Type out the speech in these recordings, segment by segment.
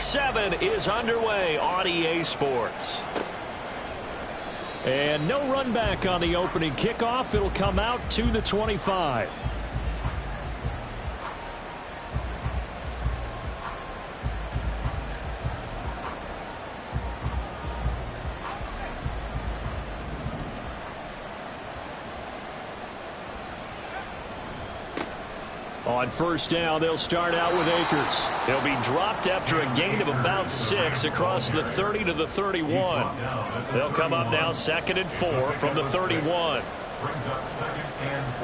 7 is underway on EA Sports. And no run back on the opening kickoff. It'll come out to the 25. On first down, they'll start out with Akers. He'll be dropped after a gain of about 6 across the 30 to the 31. They'll come up now 2nd and 4 from the 31. Brings up 2nd and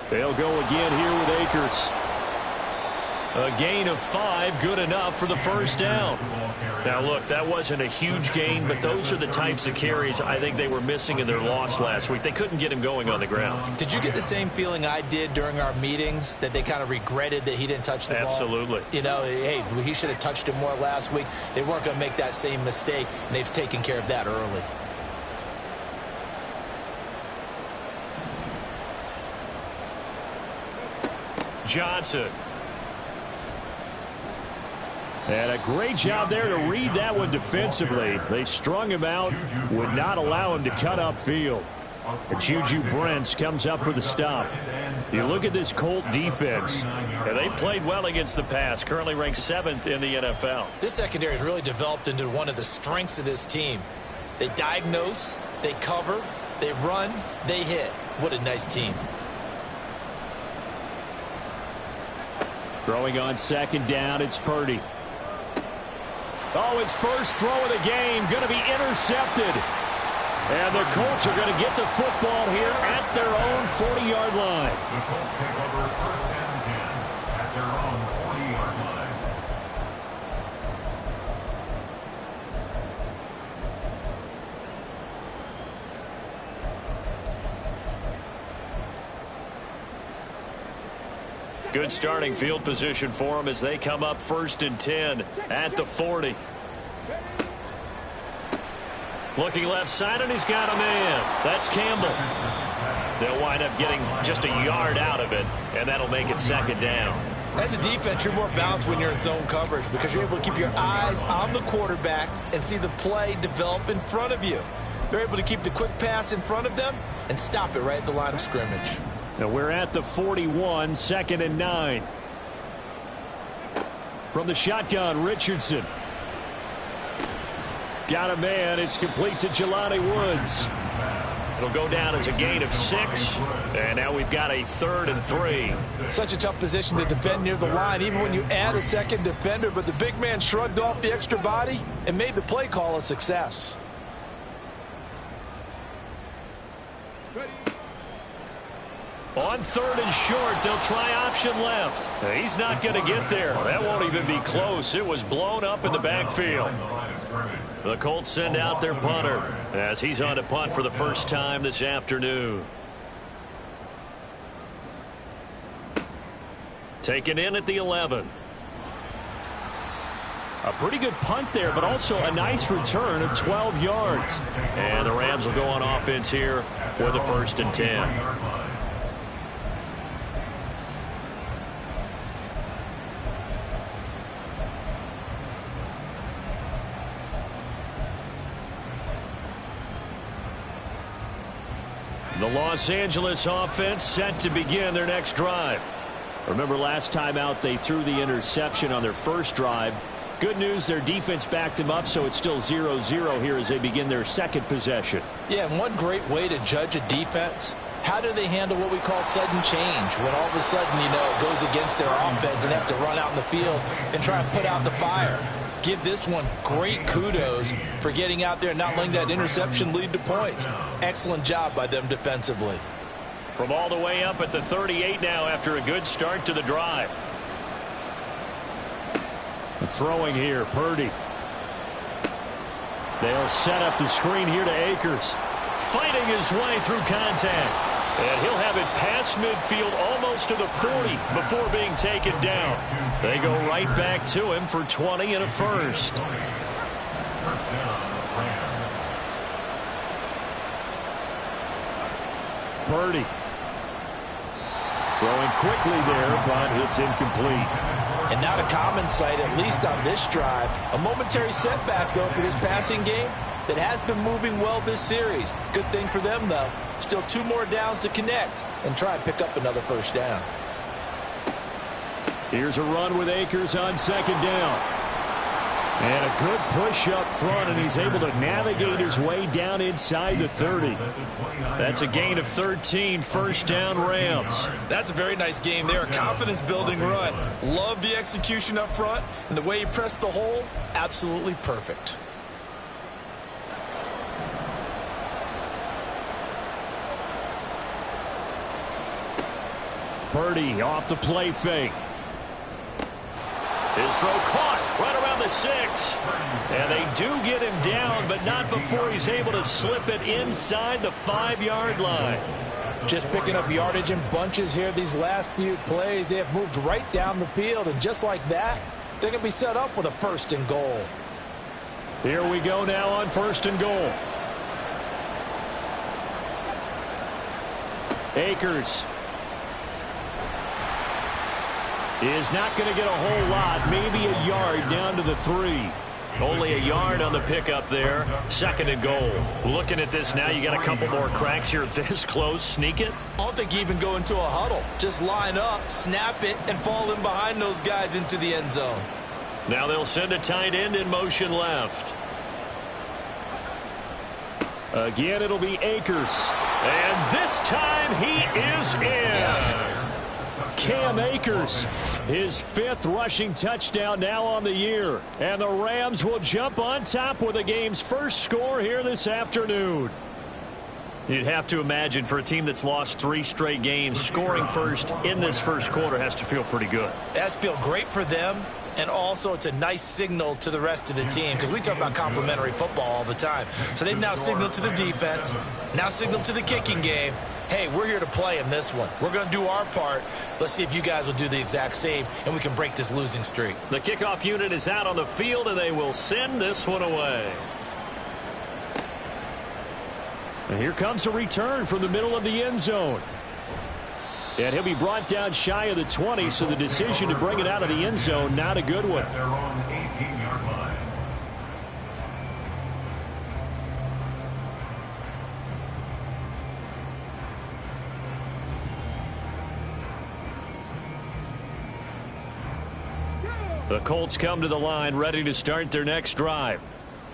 4. They'll go again here with Akers. A gain of 5, good enough for the first down. Now, look, that wasn't a huge gain, but those are the types of carries I think they were missing in their loss last week. They couldn't get him going on the ground. Did you get the same feeling I did during our meetings, that they kind of regretted that he didn't touch the ball? Absolutely. You know, hey, he should have touched it more last week. They weren't going to make that same mistake, and they've taken care of that early. Johnson. And a great job there to read that one defensively. They strung him out, would not allow him to cut upfield. And Juju Brents comes up for the stop. You look at this Colt defense. Yeah, they played well against the pass, currently ranked 7th in the NFL. This secondary has really developed into one of the strengths of this team. They diagnose, they cover, they run, they hit. What a nice team. Throwing on 2nd down, it's Purdy. Oh, his first throw of the game going to be intercepted. And the Colts are going to get the football here at their own 40-yard line. The Colts take over 1st and 10 at their own 40-yard line. Good starting field position for them as they come up 1st and 10 at the 40. Looking left side, and he's got a man. That's Campbell. They'll wind up getting just a yard out of it, and that'll make it 2nd down. As a defense, you're more balanced when you're in zone coverage because you're able to keep your eyes on the quarterback and see the play develop in front of you. They're able to keep the quick pass in front of them and stop it right at the line of scrimmage. Now we're at the 41, 2nd and 9. From the shotgun, Richardson. Got a man. It's complete to Jelani Woods. It'll go down as a gain of 6. And now we've got a 3rd and 3. Such a tough position to defend near the line, even when you add a second defender. But the big man shrugged off the extra body and made the play call a success. On 3rd and short, they'll try option left. He's not going to get there. That won't even be close. It was blown up in the backfield. The Colts send out their punter as he's on to punt for the first time this afternoon. Taken in at the 11. A pretty good punt there, but also a nice return of 12 yards. And the Rams will go on offense here with a 1st and 10. The Los Angeles offense set to begin their next drive. Remember last time out they threw the interception on their first drive. Good news, their defense backed them up, so it's still 0-0 here as they begin their 2nd possession. Yeah, and one great way to judge a defense, how do they handle what we call sudden change? When all of a sudden, you know, it goes against their offense and they have to run out in the field and try and put out the fire. Give this one great kudos for getting out there and not letting that interception lead to points. Excellent job by them defensively. From all the way up at the 38 now after a good start to the drive. Throwing here, Purdy. They'll set up the screen here to Akers. Fighting his way through contact. And he'll have it past midfield almost to the 40 before being taken down. They go right back to him for 20 and a first. Purdy. Throwing quickly there, but it's incomplete. And not a common sight, at least on this drive. A momentary setback, though, for this passing game that has been moving well this series. Good thing for them, though. Still 2 more downs to connect and try and pick up another first down. Here's a run with Akers on second down. And a good push up front, and he's able to navigate his way down inside the 30. That's a gain of 13, first down Rams. That's a very nice game there, a confidence-building run. Love the execution up front, and the way he pressed the hole, absolutely perfect. Purdy off the play fake. His throw caught right around the 6. And they do get him down, but not before he's able to slip it inside the 5-yard line. Just picking up yardage in bunches here these last few plays. They have moved right down the field, and just like that, they're going to be set up with a first and goal. Here we go now on first and goal. Akers is not going to get a whole lot, maybe a yard down to the 3. Only a yard on the pickup there. Second and goal. Looking at this now, you got a couple more cracks here this close. Sneak it. I don't think you even go into a huddle. Just line up, snap it, and fall in behind those guys into the end zone. Now they'll send a tight end in motion left. Again, it'll be Akers. And this time he is in. Yes. Cam Akers, his 5th rushing touchdown now on the year. And the Rams will jump on top with the game's first score here this afternoon. You'd have to imagine for a team that's lost 3 straight games, scoring first in this first quarter has to feel pretty good. That's feel great for them. And also, it's a nice signal to the rest of the team because we talk about complimentary football all the time. So they've now signaled to the defense, now signaled to the kicking game, hey, we're here to play in this one. We're going to do our part. Let's see if you guys will do the exact same, and we can break this losing streak. The kickoff unit is out on the field, and they will send this one away. And here comes a return from the middle of the end zone. And he'll be brought down shy of the 20, so the decision to bring it out of the end zone, not a good one. Their own 18-yard line. The Colts come to the line ready to start their next drive.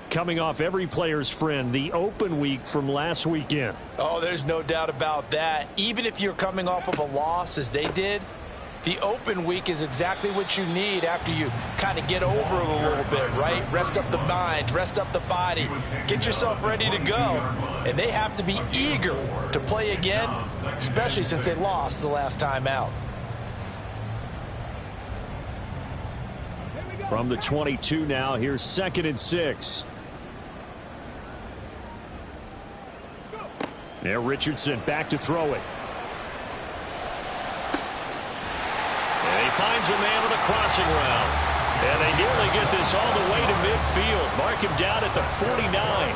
Coming off every player's friend, the open week from last weekend. Oh, there's no doubt about that. Even if you're coming off of a loss as they did, the open week is exactly what you need after you kind of get over it a little bit, right? Rest up the mind, rest up the body, get yourself ready to go. And they have to be eager to play again, especially since they lost the last time out. From the 22 now, here's 2nd and 6. Now Richardson back to throw it. And he finds a man with a crossing route. And they nearly get this all the way to midfield. Mark him down at the 49.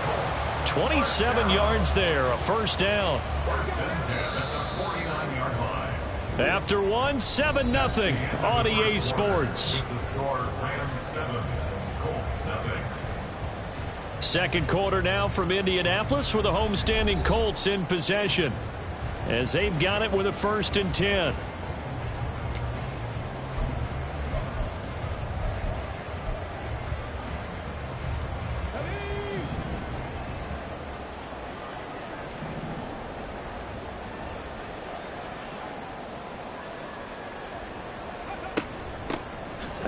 27 yards there, a first down. First and 10 at the 49-yard line. After 7-0 on EA Sports. The score, Rams 7, Colts 0. Second quarter now from Indianapolis with the homestanding Colts in possession as they've got it with a 1st and 10.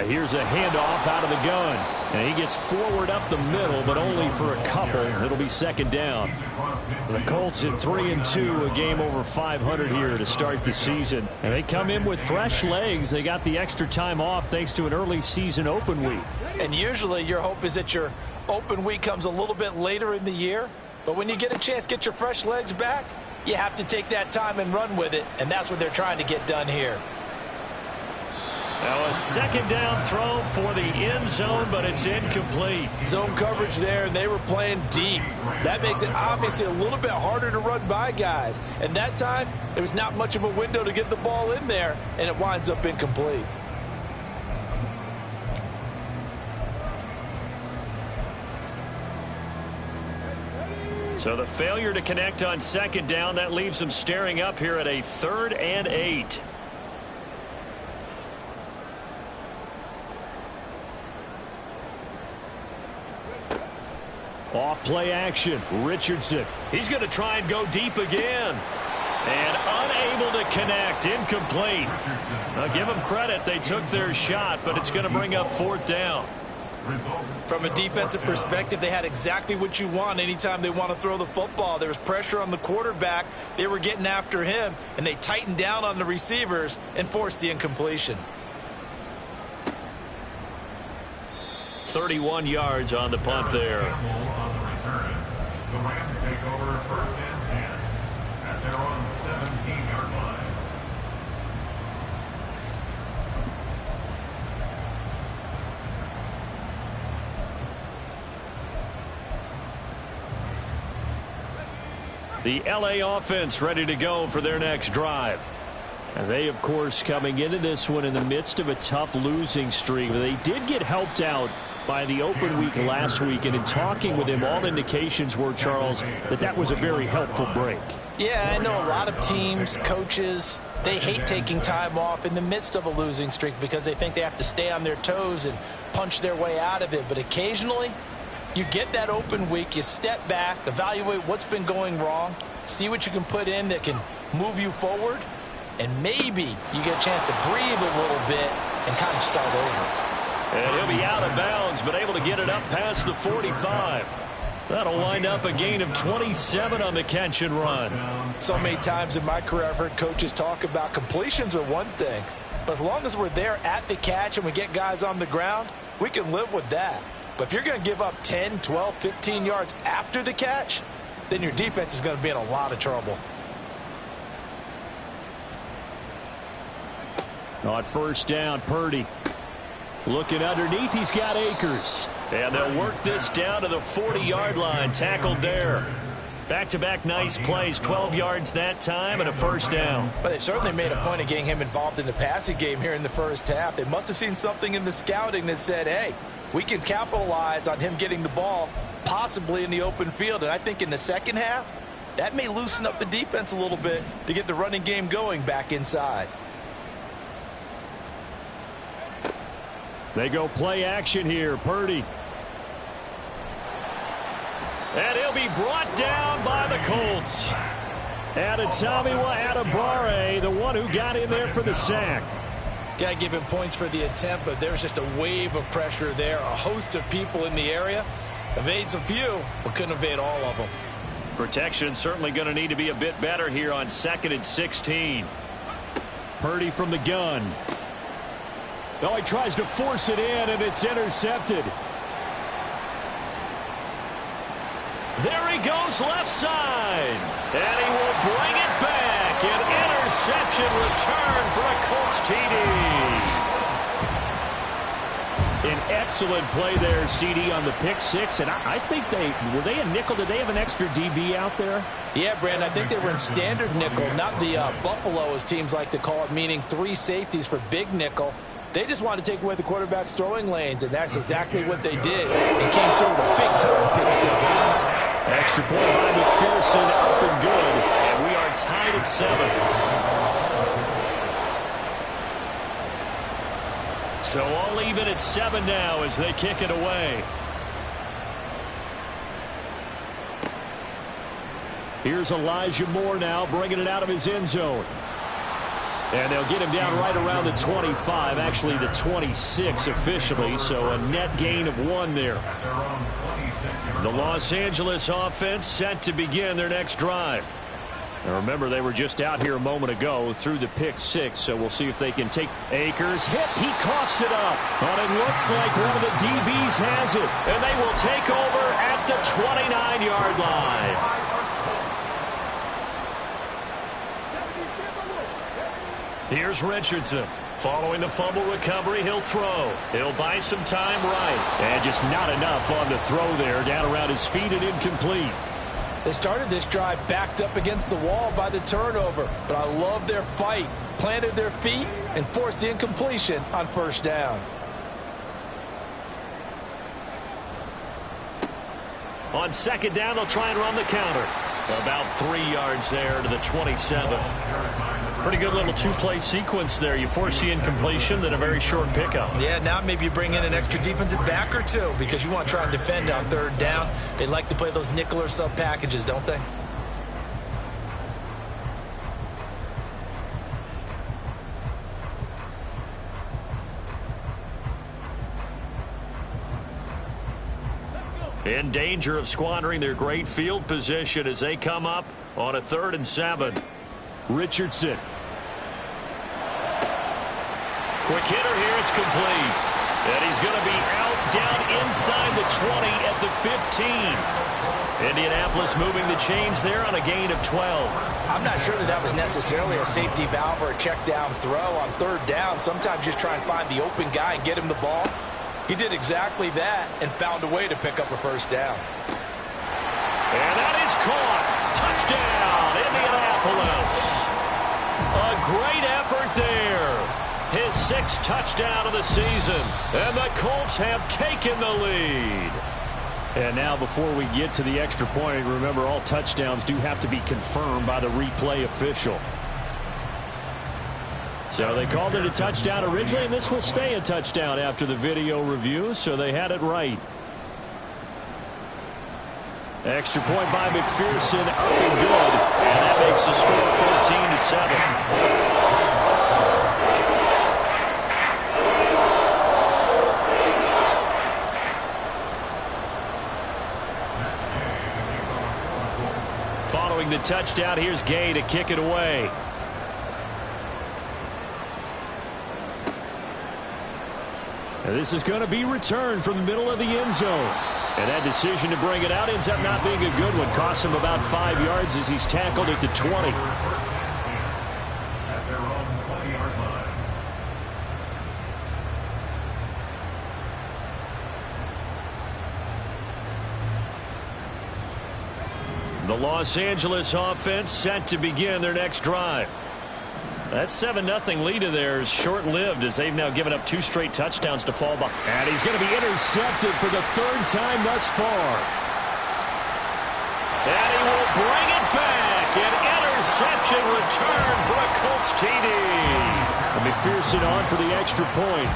Here's a handoff out of the gun. And he gets forward up the middle, but only for a couple. It'll be 2nd down. The Colts at 3-2, a game over 500 here to start the season. And they come in with fresh legs. They got the extra time off thanks to an early season open week. And usually your hope is that your open week comes a little bit later in the year. But when you get a chance to get your fresh legs back, you have to take that time and run with it. And that's what they're trying to get done here. Now a second down throw for the end zone, but it's incomplete. Zone coverage there, and they were playing deep. That makes it obviously a little bit harder to run by guys. And that time, there was not much of a window to get the ball in there, and it winds up incomplete. So the failure to connect on second down, that leaves them staring up here at a 3rd and 8. Off play action. Richardson. He's going to try and go deep again. And unable to connect. Incomplete. I'll give them credit. They took their shot, but it's going to bring up 4th down. From a defensive perspective, they had exactly what you want anytime they want to throw the football. There was pressure on the quarterback. They were getting after him, and they tightened down on the receivers and forced the incompletion. 31 yards on the punt there. On the return, the Rams take over 1st and 10 at their own 17-yard line. The LA offense ready to go for their next drive. And they, of course, coming into this one in the midst of a tough losing streak. They did get helped out by the open week last week, and in talking with him, all indications were, Charles, that was a very helpful break. Yeah, I know a lot of teams, coaches, they hate taking time off in the midst of a losing streak because they think they have to stay on their toes and punch their way out of it. But occasionally, you get that open week, you step back, evaluate what's been going wrong, see what you can put in that can move you forward, and maybe you get a chance to breathe a little bit and kind of start over. And he'll be out of bounds, but able to get it up past the 45. That'll wind up a gain of 27 on the catch and run. So many times in my career I've heard coaches talk about completions are one thing, but as long as we're there at the catch and we get guys on the ground, we can live with that. But if you're going to give up 10, 12, 15 yards after the catch, then your defense is going to be in a lot of trouble. On 1st down, Purdy. Looking underneath, he's got Akers. And they'll work this down to the 40-yard line. Tackled there. Back-to-back nice plays. 12 yards that time and a 1st down. But they certainly made a point of getting him involved in the passing game here in the first half. They must have seen something in the scouting that said, hey, we can capitalize on him getting the ball possibly in the open field. And I think in the second half, that may loosen up the defense a little bit to get the running game going back inside. They go play action here. Purdy. And he'll be brought down by the Colts. Adetomiwa Adebawore, the one who got in there for the sack. Got to give him points for the attempt, but there's just a wave of pressure there. A host of people in the area. Evades a few, but couldn't evade all of them. Protection certainly going to need to be a bit better here on 2nd and 16. Purdy from the gun. Oh, he tries to force it in, and it's intercepted. There he goes left side. And he will bring it back. An interception return for a Colts TD. An excellent play there, CD, on the pick six. And I think were they a nickel? Did they have an extra DB out there? Yeah, Brandon, I think they were in standard nickel, not the Buffalo, as teams like to call it, meaning 3 safeties for big nickel. They just wanted to take away the quarterback's throwing lanes, and that's exactly what they did. And came through with a big-time pick six. Extra point by McPherson, up and good. And we are tied at 7. So all even at 7 now as they kick it away. Here's Elijah Moore now, bringing it out of his end zone. And they'll get him down right around the 25, actually the 26 officially, so a net gain of 1 there. The Los Angeles offense set to begin their next drive. Now remember, they were just out here a moment ago through the pick six, so we'll see if they can take Akers. Hit, he coughs it up. But it looks like one of the DBs has it. And they will take over at the 29-yard line. Here's Richardson. Following the fumble recovery, he'll throw. He'll buy some time right. And just not enough on the throw there. Down around his feet and incomplete. They started this drive backed up against the wall by the turnover, but I love their fight. Planted their feet and forced the incompletion on first down. On second down, they'll try and run the counter. About 3 yards there to the 27. Pretty good little two-play sequence there. You force the incompletion, then a very short pickup. Yeah, now maybe you bring in an extra defensive back or two because you want to try and defend on third down. They like to play those nickel or sub packages, don't they? In danger of squandering their great field position as they come up on a 3rd and 7. Richardson. Quick hitter here, it's complete. And he's going to be out down inside the 20 at the 15. Indianapolis moving the chains there on a gain of 12. I'm not sure that was necessarily a safety valve or a check down throw on third down. Sometimes just try and find the open guy and get him the ball. He did exactly that and found a way to pick up a first down. And that is caught. Touchdown, Indianapolis. A great effort there. His 6th touchdown of the season. And the Colts have taken the lead. And now before we get to the extra point, remember all touchdowns do have to be confirmed by the replay official. So they called it a touchdown originally, and this will stay a touchdown after the video review, so they had it right. Extra point by McPherson, up and good. And that makes the score 14-7. Following the touchdown, here's Gay to kick it away. And this is going to be returned from the middle of the end zone. And that decision to bring it out ends up not being a good one. Costs him about 5 yards as he's tackled at the 20. At their own 20-yard line. The Los Angeles offense set to begin their next drive. That 7-0 lead of theirs short-lived as they've now given up 2 straight touchdowns to fall behind. And he's going to be intercepted for the 3rd time thus far. And he will bring it back. An interception return for a Colts TD. And McPherson on for the extra point.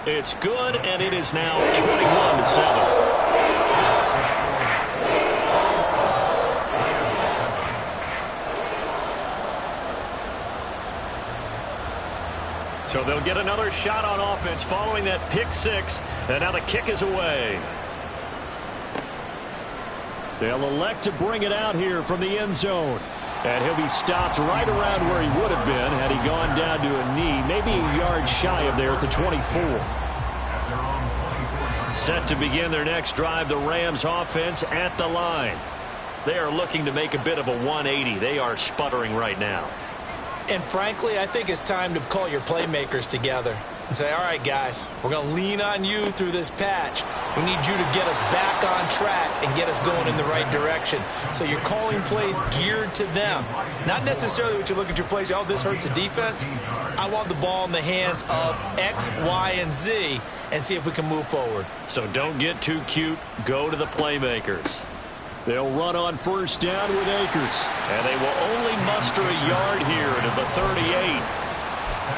It's good, and it is now 21-7. So they'll get another shot on offense following that pick 6, and now the kick is away. They'll elect to bring it out here from the end zone. And he'll be stopped right around where he would have been had he gone down to a knee, maybe a yard shy of there at the 24. Set to begin their next drive, the Rams offense at the line. They are looking to make a bit of a 180. They are sputtering right now. And frankly, I think it's time to call your playmakers together and say, all right, guys, we're going to lean on you through this patch. We need you to get us back on track and get us going in the right direction. So you're calling plays geared to them. Not necessarily what you look at your plays, oh, this hurts the defense. I want the ball in the hands of X, Y, and Z and see if we can move forward. So don't get too cute. Go to the playmakers. They'll run on first down with Akers. And they will only muster a yard here to the 38.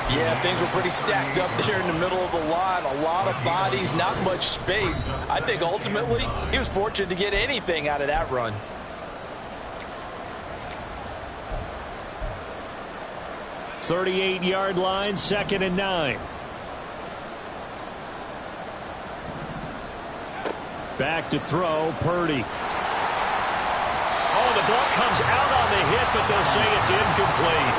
Yeah, things were pretty stacked up there in the middle of the line. A lot of bodies, not much space. I think ultimately he was fortunate to get anything out of that run. .38-yard line, 2nd and 9. Back to throw, Purdy. Oh, the ball comes out on the hit, but they'll say it's incomplete.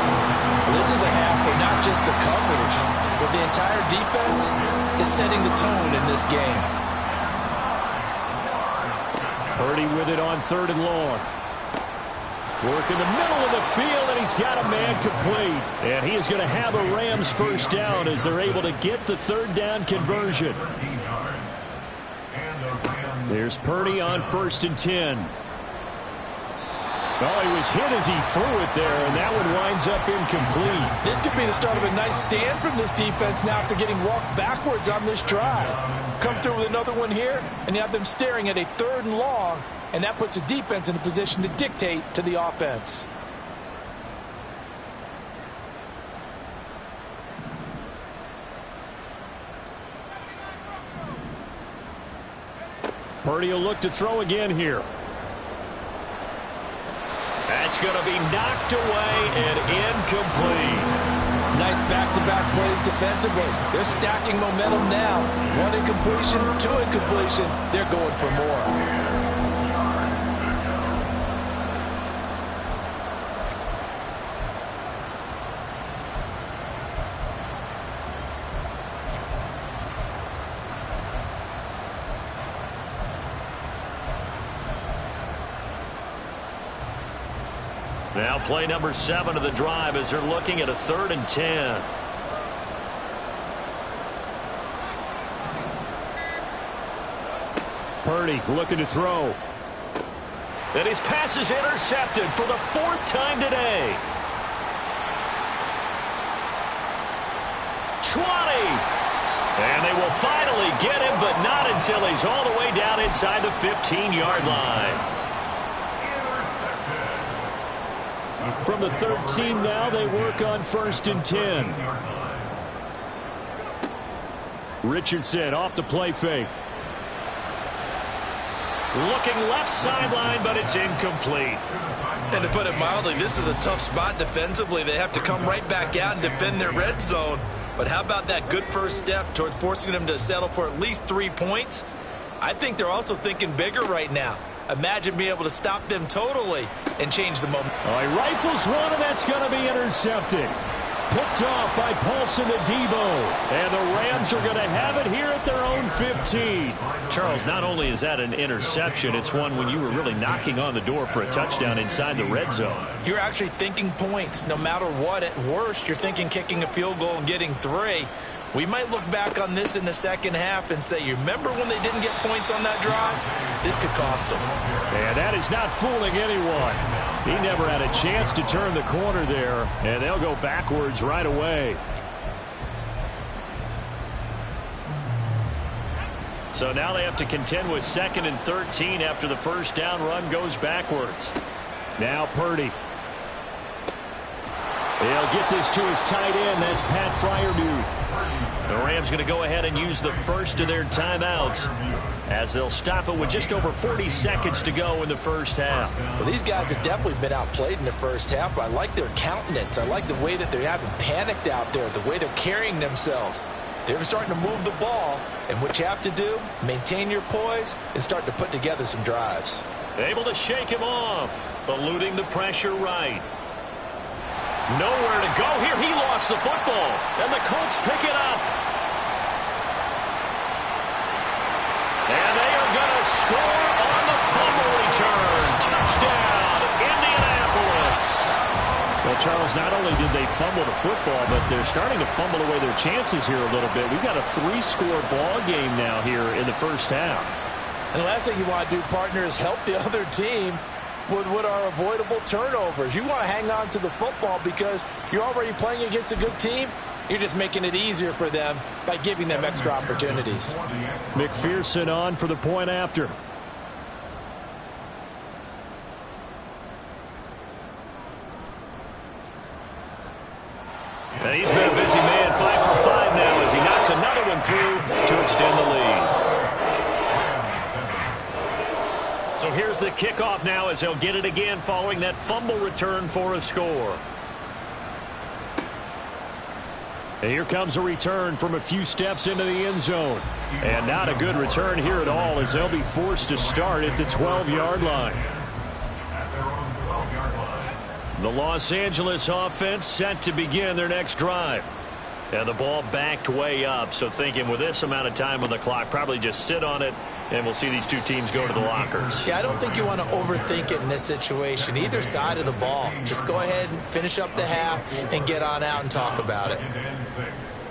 This is a half where not just the coverage, but the entire defense is setting the tone in this game. Purdy with it on 3rd and long. Work in the middle of the field, and he's got a man complete. And he is going to have a Rams first down as they're able to get the third down conversion. There's Purdy on 1st and 10. Oh, he was hit as he threw it there, and that one winds up incomplete. This could be the start of a nice stand from this defense now after getting walked backwards on this drive. Come through with another one here, and you have them staring at a 3rd and long, and that puts the defense in a position to dictate to the offense. Purdy will look to throw again here. That's going to be knocked away and incomplete. Nice back-to-back plays defensively. They're stacking momentum now. 1 incompletion, 2 incompletion. They're going for more. Now play number 7 of the drive as they're looking at a 3rd and 10. Purdy looking to throw. And his pass is intercepted for the 4th time today. 20. And they will finally get him, but not until he's all the way down inside the 15-yard line. From the 13 now, they work on 1st and 10. Richardson off the play fake. Looking left sideline, but it's incomplete. And to put it mildly, this is a tough spot defensively. They have to come right back out and defend their red zone. But how about that good first step towards forcing them to settle for at least 3 points? I think they're also thinking bigger right now. Imagine being able to stop them totally and change the moment. Oh, he rifles one, and that's going to be intercepted. Picked off by Paulson Adebo. And the Rams are going to have it here at their own 15. Charles, not only is that an interception, it's one when you were really knocking on the door for a touchdown inside the red zone. You're actually thinking points no matter what. At worst, you're thinking kicking a field goal and getting 3. We might look back on this in the second half and say, you remember when they didn't get points on that drive? This could cost them. And that is not fooling anyone. He never had a chance to turn the corner there, and they'll go backwards right away. So now they have to contend with 2nd and 13 after the first down run goes backwards. Now Purdy. They'll get this to his tight end. That's Pat Freiermuth. The Rams going to go ahead and use the first of their timeouts as they'll stop it with just over 40 seconds to go in the first half. Well, these guys have definitely been outplayed in the first half, but I like their countenance. I like the way that they haven't panicked out there, the way they're carrying themselves. They're starting to move the ball, and what you have to do, maintain your poise and start to put together some drives. Able to shake him off, eluding the pressure right. Nowhere to go here. He lost the football, and the Colts pick it up. And they are going to score on the fumble return. Touchdown, Indianapolis. Well, Charles, not only did they fumble the football, but they're starting to fumble away their chances here a little bit. We've got a 3-score ball game now here in the first half. And the last thing you want to do, partner, is help the other team with what are avoidable turnovers. You want to hang on to the football because you're already playing against a good team. You're just making it easier for them by giving them extra opportunities. McPherson on for the point after. And he's been a busy man, 5 for 5 now as he knocks another one through to extend the lead. So here's the kickoff now as they'll get it again following that fumble return for a score. And here comes a return from a few steps into the end zone. And not a good return here at all as they'll be forced to start at the 12-yard line. The Los Angeles offense set to begin their next drive. And the ball backed way up, so thinking with this amount of time on the clock, probably just sit on it And we'll see these two teams go to the lockers. Yeah, I don't think you want to overthink it in this situation. Either side of the ball. Just go ahead and finish up the half and get on out and talk about it.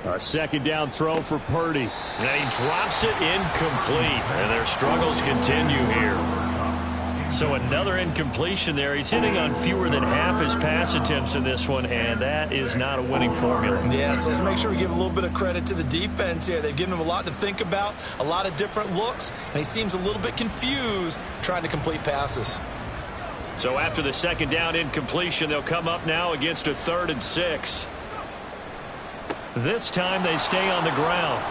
A second down throw for Purdy. And he drops it incomplete. And their struggles continue here. So another incompletion there. He's hitting on fewer than half his pass attempts in this one, and that is not a winning formula. Yeah, so let's make sure we give a little bit of credit to the defense here. They've given him a lot to think about, a lot of different looks, and he seems a little bit confused trying to complete passes. So after the second down incompletion, they'll come up now against a 3rd and 6. This time they stay on the ground.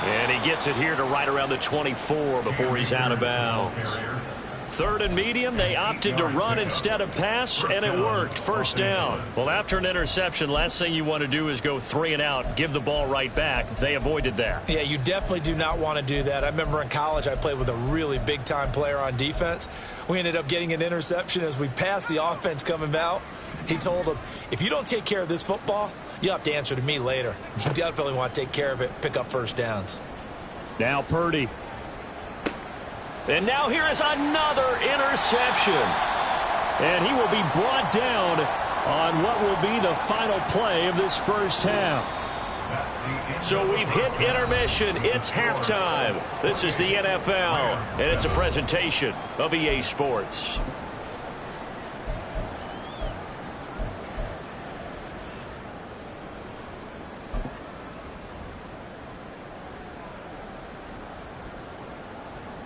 And he gets it here to right around the 24 before he's out of bounds. 3rd and medium, they opted to run instead of pass, and it worked. First down. Well, after an interception, last thing you want to do is go 3 and out, give the ball right back. They avoided that. Yeah, you definitely do not want to do that. I remember in college I played with a really big-time player on defense. We ended up getting an interception as we passed the offense coming out. He told him, if you don't take care of this football, you'll have to answer to me later. You definitely want to take care of it, pick up first downs. Now Purdy. And now here is another interception. And he will be brought down on what will be the final play of this first half. So we've hit intermission. It's halftime. This is the NFL, and it's a presentation of EA Sports.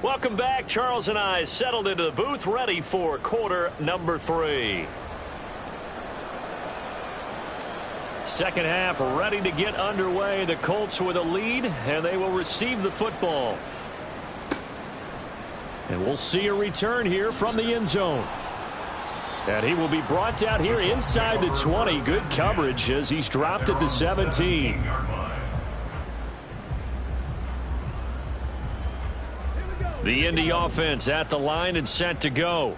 Welcome back. Charles and I settled into the booth, ready for quarter number 3. Second half ready to get underway. The Colts with a lead, and they will receive the football. And we'll see a return here from the end zone. And he will be brought down here inside the 20. Good coverage as he's dropped at the 17. The Indy offense at the line and set to go.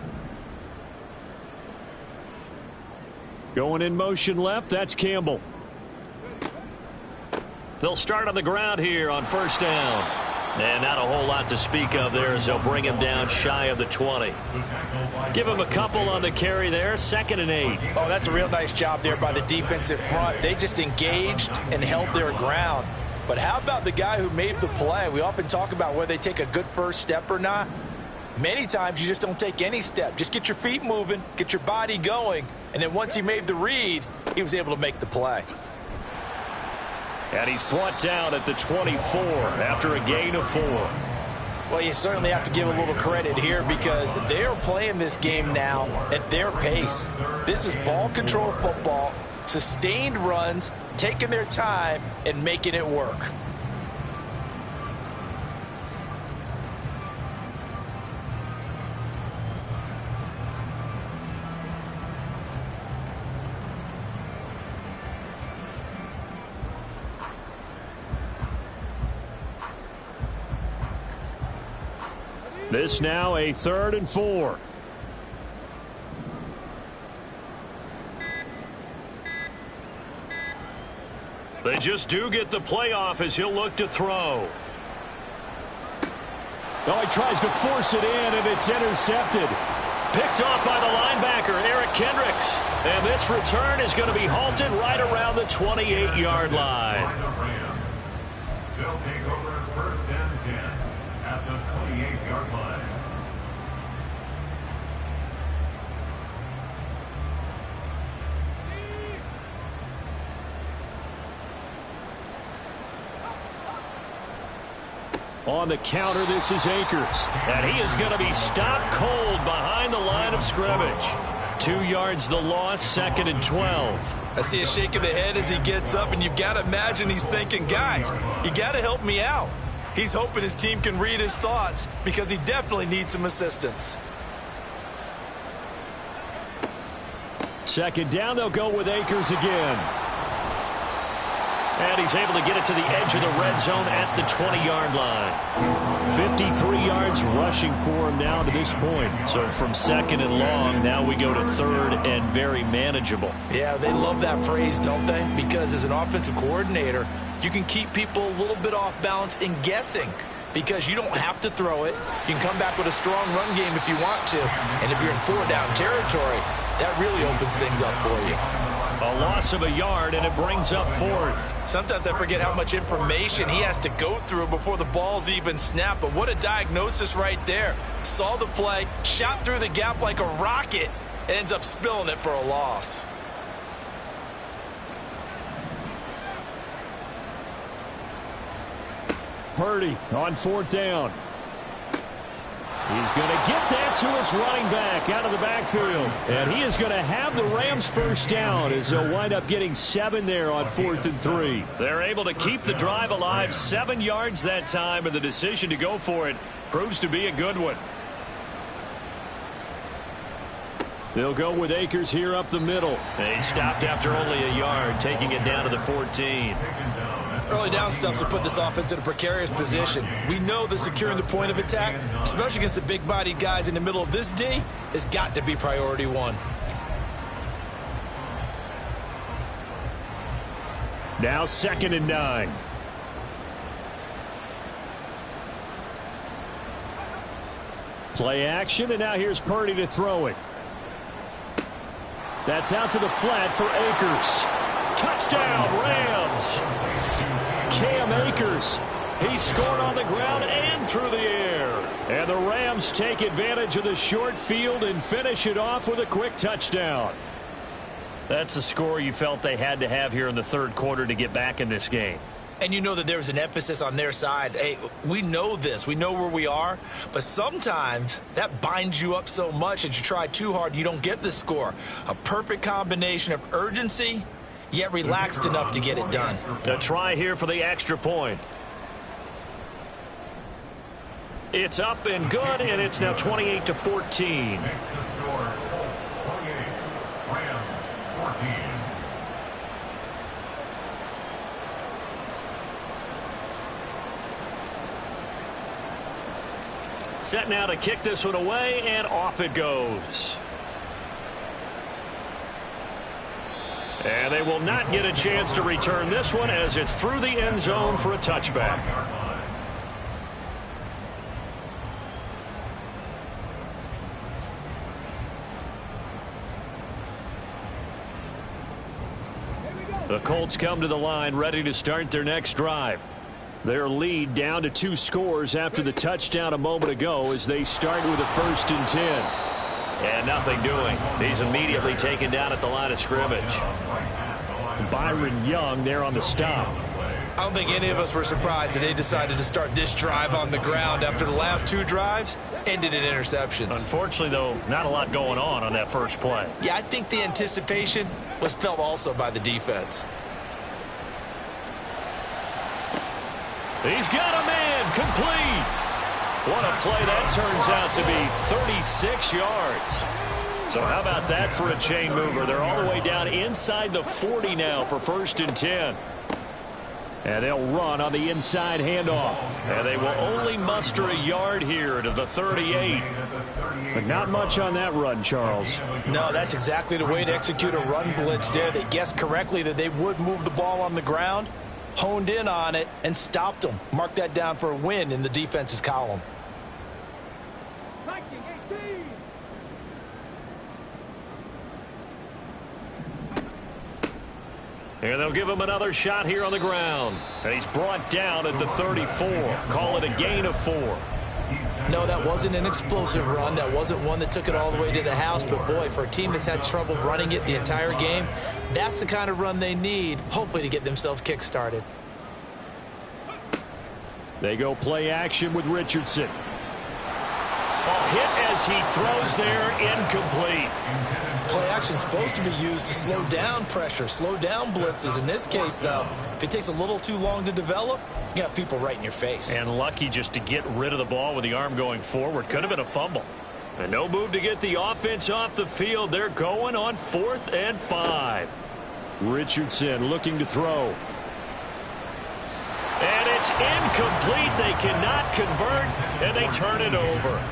Going in motion left, that's Campbell. They'll start on the ground here on first down. And not a whole lot to speak of there as they'll bring him down shy of the 20. Give him a couple on the carry there, 2nd and 8. Oh, that's a real nice job there by the defensive front. They just engaged and held their ground. But how about the guy who made the play? We often talk about whether they take a good first step or not. Many times you just don't take any step. Just get your feet moving, get your body going, and then once he made the read, he was able to make the play. And he's brought down at the 24 after a gain of 4. Well, you certainly have to give a little credit here because they're playing this game now at their pace. This is ball control football, sustained runs, taking their time and making it work. This now a 3rd and 4. They just do get the playoff as he'll look to throw. Oh, he tries to force it in, and it's intercepted. Picked off by the linebacker, Eric Kendricks. And this return is going to be halted right around the 28-yard line. They'll take over first and 10 at the 28-yard line. On the counter, this is Akers. And he is going to be stopped cold behind the line of scrimmage. 2 yards the loss, 2nd and 12. I see a shake of the head as he gets up, and you've got to imagine he's thinking, guys, you got to help me out. He's hoping his team can read his thoughts because he definitely needs some assistance. 2nd down, they'll go with Akers again. And he's able to get it to the edge of the red zone at the 20-yard line. 53 yards rushing for him now to this point. So from 2nd and long, now we go to 3rd and very manageable. Yeah, they love that phrase, don't they? Because as an offensive coordinator, you can keep people a little bit off balance and guessing. because you don't have to throw it. You can come back with a strong run game if you want to. And if you're in 4-down territory, that really opens things up for you. A loss of a yard, and it brings up 4th. Sometimes I forget how much information he has to go through before the ball's even snapped. But what a diagnosis right there. Saw the play, shot through the gap like a rocket, and ends up spilling it for a loss. Purdy on 4th down. He's going to get that to his running back out of the backfield. And he is going to have the Rams first down as they'll wind up getting 7 there on 4th and 3. They're able to keep the drive alive, 7 yards that time, and the decision to go for it proves to be a good one. They'll go with Akers here up the middle. They stopped after only a yard, taking it down to the 14. Early down stuff will put this offense in a precarious position. We know that securing the point of attack, especially against the big-bodied guys in the middle of this D, has got to be priority 1. Now 2nd and 9. Play action, and now here's Purdy to throw it. That's out to the flat for Akers. Touchdown, Rams! Cam Akers, he scored on the ground and through the air. And the Rams take advantage of the short field and finish it off with a quick touchdown. That's a score you felt they had to have here in the 3rd quarter to get back in this game. And you know that there's an emphasis on their side. Hey, we know this. We know where we are. But sometimes that binds you up so much that you try too hard, you don't get the score. A perfect combination of urgency, yet relaxed enough to get it done. A try here for the extra point. It's up and good, and it's now 28-14. Makes the score Colts 28, Rams 14. Set now to kick this one away, and off it goes. And they will not get a chance to return this one as it's through the end zone for a touchback. The Colts come to the line ready to start their next drive. Their lead down to 2 scores after the touchdown a moment ago as they start with a 1st and 10. And nothing doing. He's immediately taken down at the line of scrimmage. Byron Young there on the stop. I don't think any of us were surprised that they decided to start this drive on the ground after the last 2 drives ended in interceptions. Unfortunately, though, not a lot going on that first play. Yeah, I think the anticipation was felt also by the defense. He's got a man complete. What a play that turns out to be, 36 yards. So how about that for a chain mover? They're all the way down inside the 40 now for 1st and 10. And they'll run on the inside handoff. And they will only muster a yard here to the 38. But not much on that run, Charles. No, that's exactly the way to execute a run blitz there. They guessed correctly that they would move the ball on the ground, honed in on it, and stopped them. Mark that down for a win in the defense's column. And they'll give him another shot here on the ground. And he's brought down at the 34. Call it a gain of 4. No, that wasn't an explosive run. That wasn't one that took it all the way to the house. But, boy, for a team that's had trouble running it the entire game, that's the kind of run they need, hopefully, to get themselves kick-started. They go play action with Richardson. A hit as he throws there, incomplete. Play action is supposed to be used to slow down pressure, slow down blitzes. In this case, though, if it takes a little too long to develop, you got people right in your face. And lucky just to get rid of the ball with the arm going forward. Could have been a fumble. And no move to get the offense off the field. They're going on 4th and 5. Richardson looking to throw. And it's incomplete. They cannot convert, and they turn it over.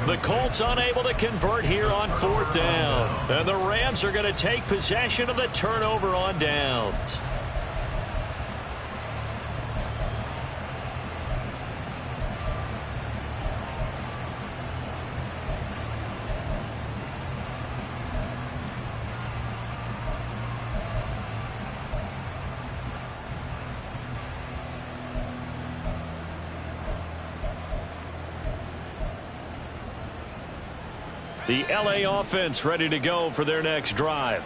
The Colts unable to convert here on 4th down. And the Rams are going to take possession of the turnover on downs. The LA offense ready to go for their next drive.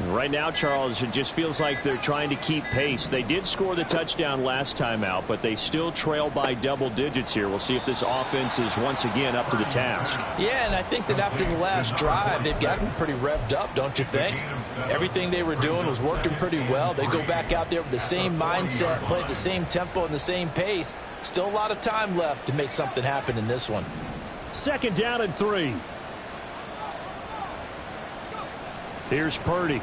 Right now, Charles, it just feels like they're trying to keep pace. They did score the touchdown last time out, but they still trail by double digits here. We'll see if this offense is once again up to the task. Yeah, and I think that after the last drive, they've gotten pretty revved up, don't you think? Everything they were doing was working pretty well. They go back out there with the same mindset, play at the same tempo and the same pace. Still a lot of time left to make something happen in this one. 2nd down and 3. Here's Purdy.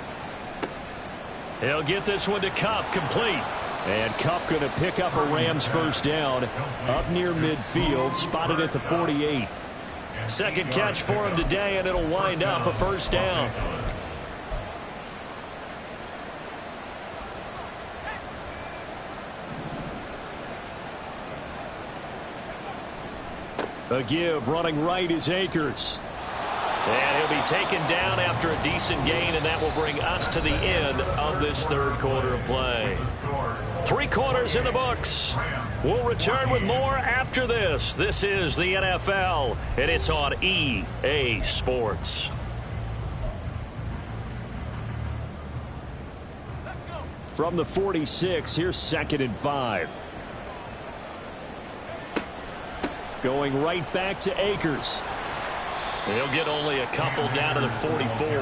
He'll get this one to Kupp, complete. And Kupp going to pick up a Rams first down up near midfield, spotted at the 48. Second catch for him today, and it'll wind up a first down. A give running right is Akers. And he'll be taken down after a decent gain, and that will bring us to the end of this third quarter of play. 3 quarters in the books. We'll return with more after this. This is the NFL, and it's on EA Sports. From the 46, here's 2nd and 5. Going right back to Akers. He'll get only a couple down to the 44.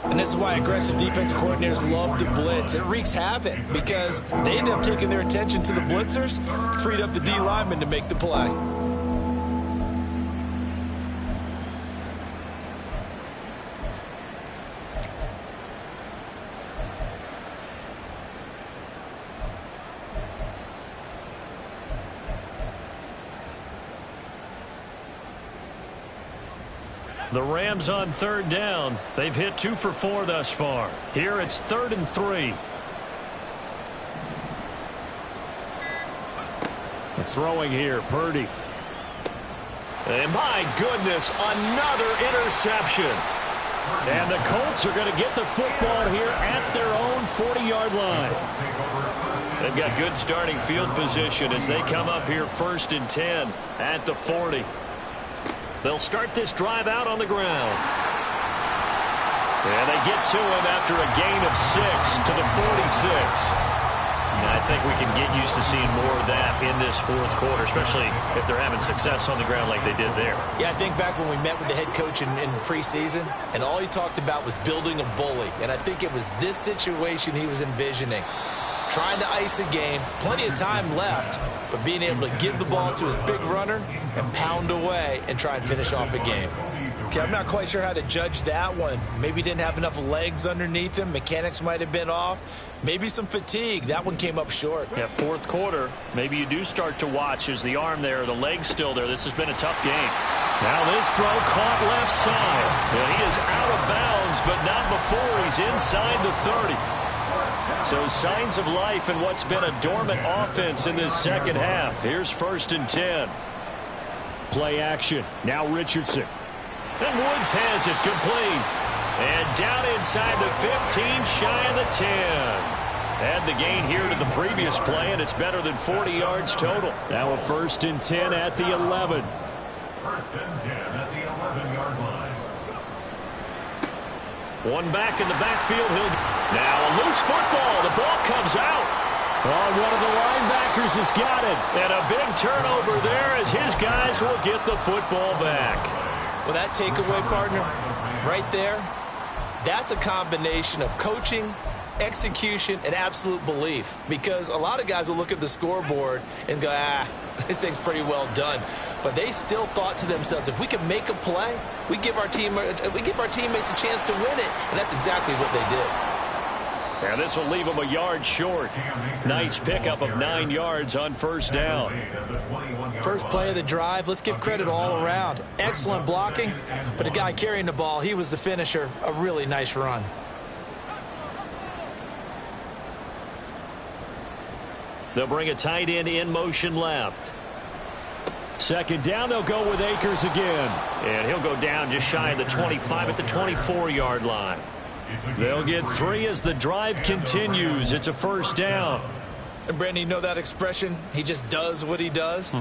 And this is why aggressive defensive coordinators love to blitz. It wreaks havoc because they end up taking their attention to the blitzers, freed up the D lineman to make the play. The Rams on 3rd down. They've hit 2 for 4 thus far. Here it's 3rd and 3. Throwing here, Purdy. And my goodness, another interception. And the Colts are going to get the football here at their own 40-yard line. They've got good starting field position as they come up here 1st and 10 at the 40. They'll start this drive out on the ground. And they get to him after a gain of 6 to the 46. And I think we can get used to seeing more of that in this 4th quarter, especially if they're having success on the ground like they did there. Yeah, I think back when we met with the head coach in preseason, and all he talked about was building a bully. And I think it was this situation he was envisioning. Trying to ice a game, plenty of time left, but being able to give the ball to his big runner and pound away and try and finish off a game. Okay, I'm not quite sure how to judge that one. Maybe didn't have enough legs underneath him. Mechanics might have been off. Maybe some fatigue. That one came up short. Yeah, 4th quarter, maybe you do start to watch as the arm there, the leg's still there. This has been a tough game. Now this throw caught left side. And he is out of bounds, but not before he's inside the 30. So signs of life in what's been a dormant offense in this second half. Here's 1st and 10. Play action. Now Richardson. And Woods has it complete. And down inside the 15, shy of the 10. Add the gain here to the previous play, and it's better than 40 yards total. Now a 1st and 10 at the 11. 1st and 10 at the 11-yard line. One back in the backfield. Now a loose football. The ball comes out. Oh, one of the linebackers has got it. And a big turnover there as his guys will get the football back. Well, that takeaway, partner, right there, that's a combination of coaching, execution, and absolute belief. Because a lot of guys will look at the scoreboard and go, this thing's pretty well done. But they still thought to themselves, if we can make a play, we give our teammates a chance to win it. And that's exactly what they did. And this will leave them a yard short. Nice pickup of 9 yards on 1st down. First play of the drive, let's give credit all around. Excellent blocking, but the guy carrying the ball, he was the finisher. A really nice run. They'll bring a tight end in motion left. 2nd down, they'll go with Akers again. And he'll go down just shy of the 25 at the 24-yard line. They'll get 3 as the drive continues. It's a 1st down. And Brandon, you know that expression? He just does what he does.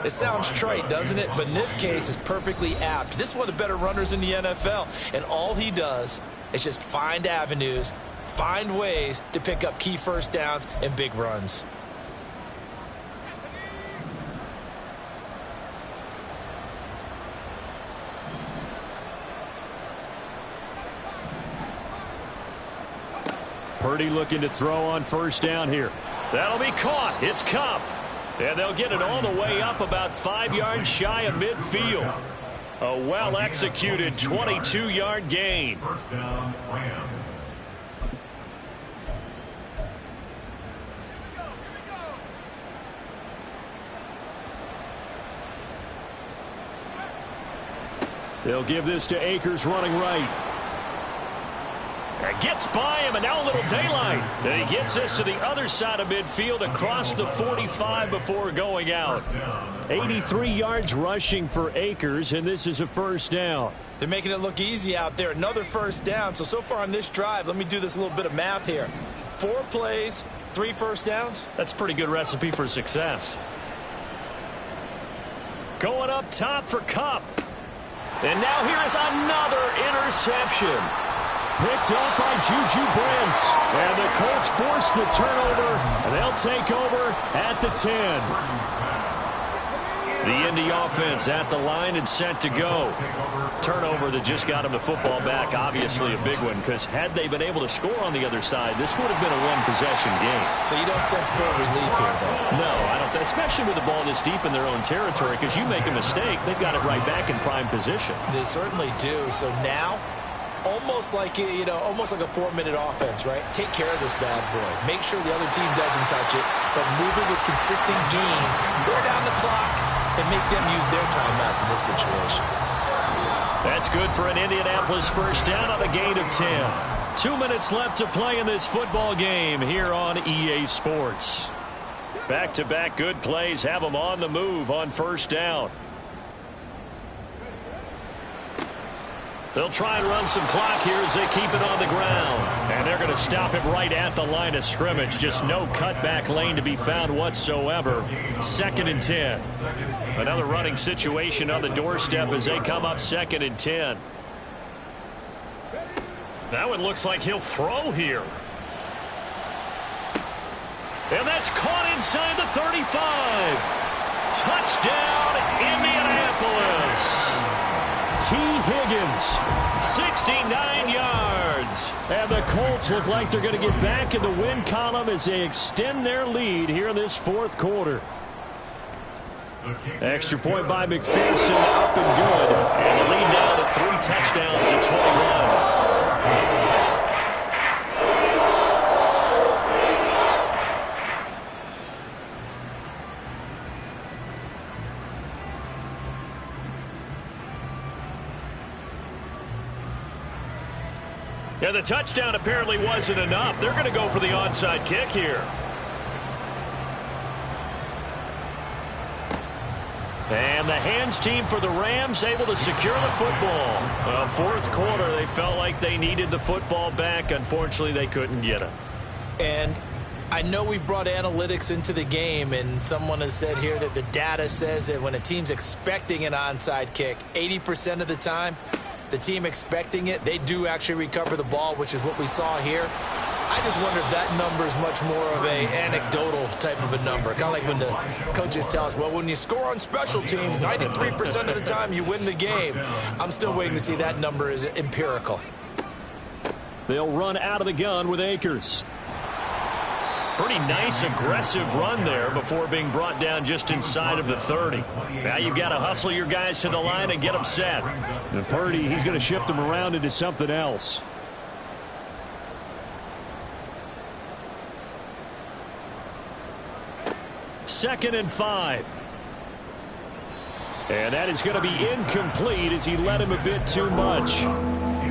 It sounds trite, doesn't it? But in this case, it's perfectly apt. This is one of the better runners in the NFL. And all he does is just find avenues, find ways to pick up key first downs and big runs. Purdy looking to throw on first down here. That'll be caught. It's Kupp. And they'll get it all the way up about 5 yards shy of midfield. A well-executed 22-yard gain. First down, Rams. They'll give this to Akers running right. It gets by him, and now a little daylight. And he gets this to the other side of midfield across the 45 before going out. 83 yards rushing for Akers, and this is a first down. They're making it look easy out there. Another first down. So far on this drive, let me do this little bit of math here. 4 plays, 3 first downs. That's a pretty good recipe for success. Going up top for Kupp. And now here is another interception. Picked up by Juju Brents. And the Colts force the turnover. And they'll take over at the 10. The Indy offense at the line and set to go. Turnover that just got him the football back. Obviously a big one, because had they been able to score on the other side, this would have been a one-possession game. So you don't sense full relief here, though? No, I don't. Especially with the ball this deep in their own territory, because you make a mistake, they've got it right back in prime position. They certainly do. So now, almost like a 4-minute offense, right? Take care of this bad boy. Make sure the other team doesn't touch it, but move it with consistent gains. Wear down the clock and make them use their timeouts in this situation. That's good for an Indianapolis first down on a gain of 10. 2 minutes left to play in this football game here on EA Sports. Back-to-back good plays have them on the move on first down. They'll try and run some clock here as they keep it on the ground. And they're going to stop it right at the line of scrimmage. Just no cutback lane to be found whatsoever. 2nd and 10. Another running situation on the doorstep as they come up 2nd and 10. That one looks like he'll throw here. And that's caught inside the 35. Touchdown, Indianapolis. T. Higgins, 69 yards. And the Colts look like they're going to get back in the win column as they extend their lead here in this 4th quarter. Extra point by McPherson, up and good. And the lead now to 3 touchdowns at 21. Yeah, the touchdown apparently wasn't enough. They're going to go for the onside kick here. And the hands team for the Rams able to secure the football. 4th quarter, they felt like they needed the football back. Unfortunately, they couldn't get it. And I know we brought analytics into the game, and someone has said here that the data says that when a team's expecting an onside kick, 80% of the time, the team expecting it, they do actually recover the ball, which is what we saw here. I just wonder if that number is much more of a anecdotal type of a number. Kind of like when the coaches tell us, well, when you score on special teams, 93% of the time you win the game. I'm still waiting to see that number is empirical. They'll run out of the gun with Akers. Pretty nice, aggressive run there before being brought down just inside of the 30. Now you've got to hustle your guys to the line and get them set. And Purdy, he's going to shift them around into something else. Second and 5. And that is going to be incomplete as he led him a bit too much.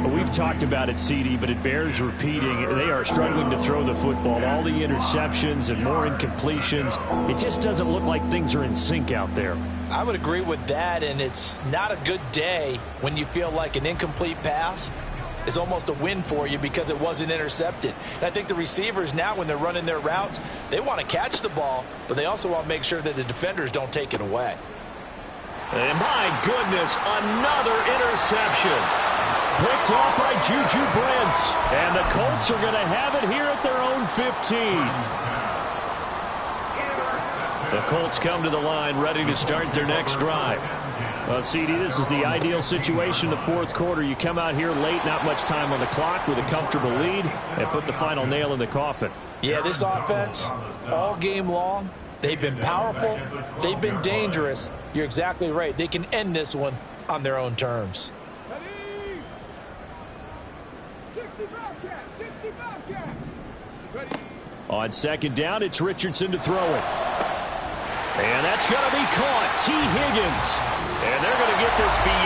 We've talked about it, CD, but it bears repeating. They are struggling to throw the football. All the interceptions and more incompletions. It just doesn't look like things are in sync out there. I would agree with that, and it's not a good day when you feel like an incomplete pass is almost a win for you because it wasn't intercepted. And I think the receivers now, when they're running their routes, they want to catch the ball, but they also want to make sure that the defenders don't take it away. And my goodness, another interception. Picked off by Juju Brents. And the Colts are going to have it here at their own 15. The Colts come to the line ready to start their next drive. Well, CD, this is the ideal situation, the fourth quarter. You come out here late, not much time on the clock, with a comfortable lead, and put the final nail in the coffin. Yeah, this offense, all game long, they've been powerful, they've been dangerous. You're exactly right. They can end this one on their own terms. On second down, it's Richardson to throw it. And that's going to be caught. T. Higgins. And they're going to get this beyond